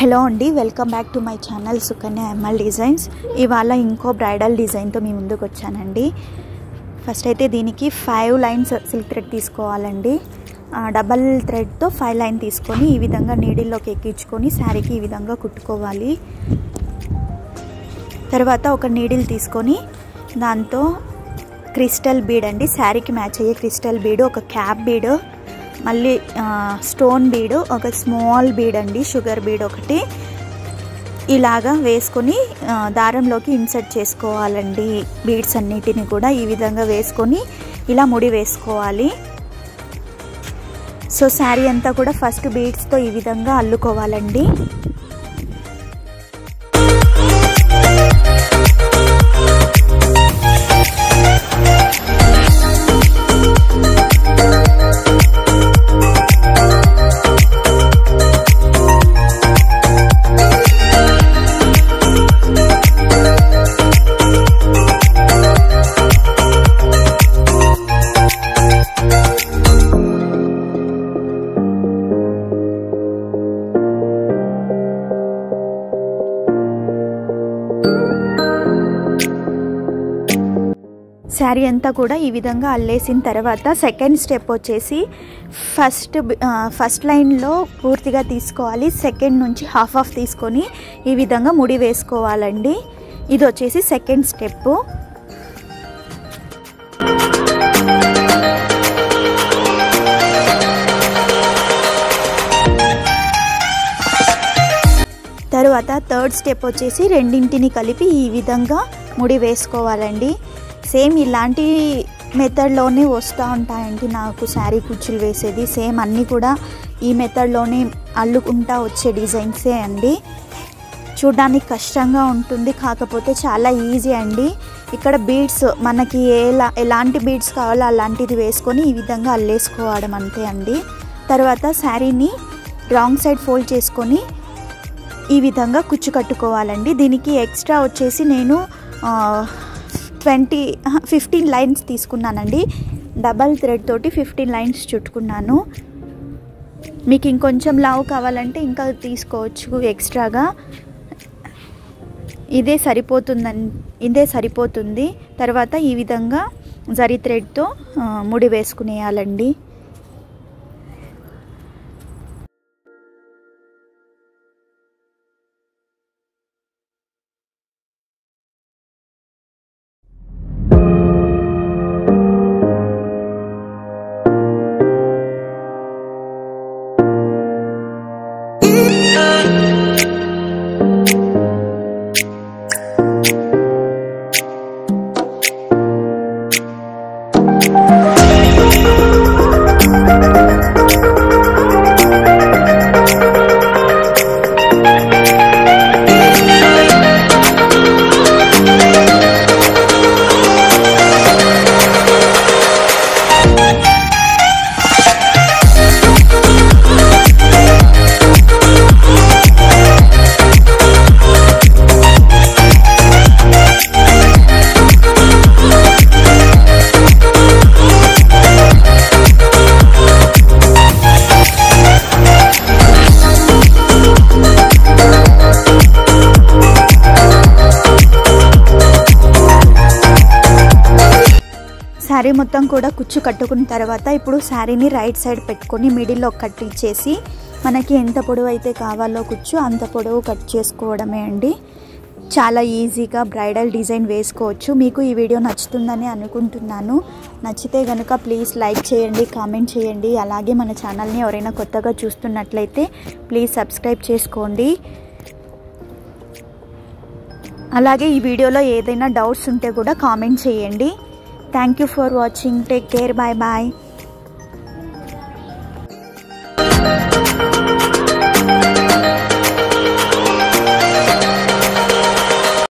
Hello అండి, welcome back to my channel Sukanya ML designs. ఇవాళ ఇంకో బ్రైడల్ డిజైన్తో మీ ముందుకు వచ్చానండి. ఫస్ట్ అయితే దీనికి 5 లైన్స్ సిల్క్ థ్రెడ్ తీసుకోవాలండి. డబల్ థ్రెడ్తో 5 లైన్ తీసుకొని ఈ విధంగా నీడిల్లోకి ఎక్కించుకొని శారీకి ఈ విధంగా కుట్టుకోవాలి. తర్వాత ఒక నీడిల్ తీసుకొని దాంతో క్రిస్టల్ బీడ్ అండి, శారీకి మ్యాచ్ అయ్యే క్రిస్టల్ బీడ్, ఒక క్యాప్ బీడ్, మళ్ళీ స్టోన్ బీడ్, ఒక స్మాల్ బీడ్ అండి, షుగర్ బీడ్ ఒకటి, ఇలాగా వేసుకొని దారంలోకి ఇన్సర్ట్ చేసుకోవాలండి. బీడ్స్ అన్నిటిని కూడా ఈ విధంగా వేసుకొని ఇలా ముడి వేసుకోవాలి. సో శారీ అంతా కూడా ఫస్ట్ బీడ్స్తో ఈ విధంగా అల్లుకోవాలండి. శారీ అంతా కూడా ఈ విధంగా అల్లేసిన తర్వాత సెకండ్ స్టెప్ వచ్చేసి ఫస్ట్ లైన్లో పూర్తిగా తీసుకోవాలి. సెకండ్ నుంచి హాఫ్ తీసుకొని ఈ విధంగా ముడి వేసుకోవాలండి. ఇది వచ్చేసి సెకండ్ స్టెప్. తర్వాత థర్డ్ స్టెప్ వచ్చేసి రెండింటిని కలిపి ఈ విధంగా ముడి వేసుకోవాలండి. సేమ్ ఇలాంటి మెథడ్లోనే వస్తూ ఉంటాయండి నాకు శారీ కుచ్చులు వేసేది. సేమ్ అన్నీ కూడా ఈ మెథడ్లోనే అల్లుకుంటా వచ్చే డిజైన్సే అండి. చూడడానికి కష్టంగా ఉంటుంది, కాకపోతే చాలా ఈజీ అండి. ఇక్కడ బీడ్స్ మనకి ఎలాంటి బీడ్స్ కావాలో అలాంటిది వేసుకొని ఈ విధంగా అల్లేసుకోవడం అంతే అండి. తర్వాత శారీని రాంగ్ సైడ్ ఫోల్డ్ చేసుకొని ఈ విధంగా కుచ్చు కట్టుకోవాలండి. దీనికి ఎక్స్ట్రా వచ్చేసి నేను 15 లైన్స్ తీసుకున్నానండి. డబల్ థ్రెడ్ తోటి 15 లైన్స్ చుట్టుకున్నాను. మీకు ఇంకొంచెం లావు కావాలంటే ఇంకా తీసుకోవచ్చు ఎక్స్ట్రాగా. ఇదే సరిపోతుంది. తర్వాత ఈ విధంగా జరీ థ్రెడ్తో ముడి వేసుకునేయాలండి. శారీ మొత్తం కూడా కుచ్చు కట్టుకున్న తర్వాత ఇప్పుడు శారీని రైట్ సైడ్ పెట్టుకొని మిడిల్లో కట్ ఇచ్చేసి మనకి ఎంత పొడవు అయితే కావాలో కుచ్చు అంత పొడవు కట్ చేసుకోవడమే అండి. చాలా ఈజీగా బ్రైడల్ డిజైన్ వేసుకోవచ్చు. మీకు ఈ వీడియో నచ్చుతుందని అనుకుంటున్నాను. నచ్చితే కనుక ప్లీజ్ లైక్ చేయండి, కామెంట్ చేయండి. అలాగే మన ఛానల్ని ఎవరైనా కొత్తగా చూస్తున్నట్లయితే ప్లీజ్ సబ్స్క్రైబ్ చేసుకోండి. అలాగే ఈ వీడియోలో ఏదైనా డౌట్స్ ఉంటే కూడా కామెంట్ చేయండి. Thank you for watching. Take care. Bye bye.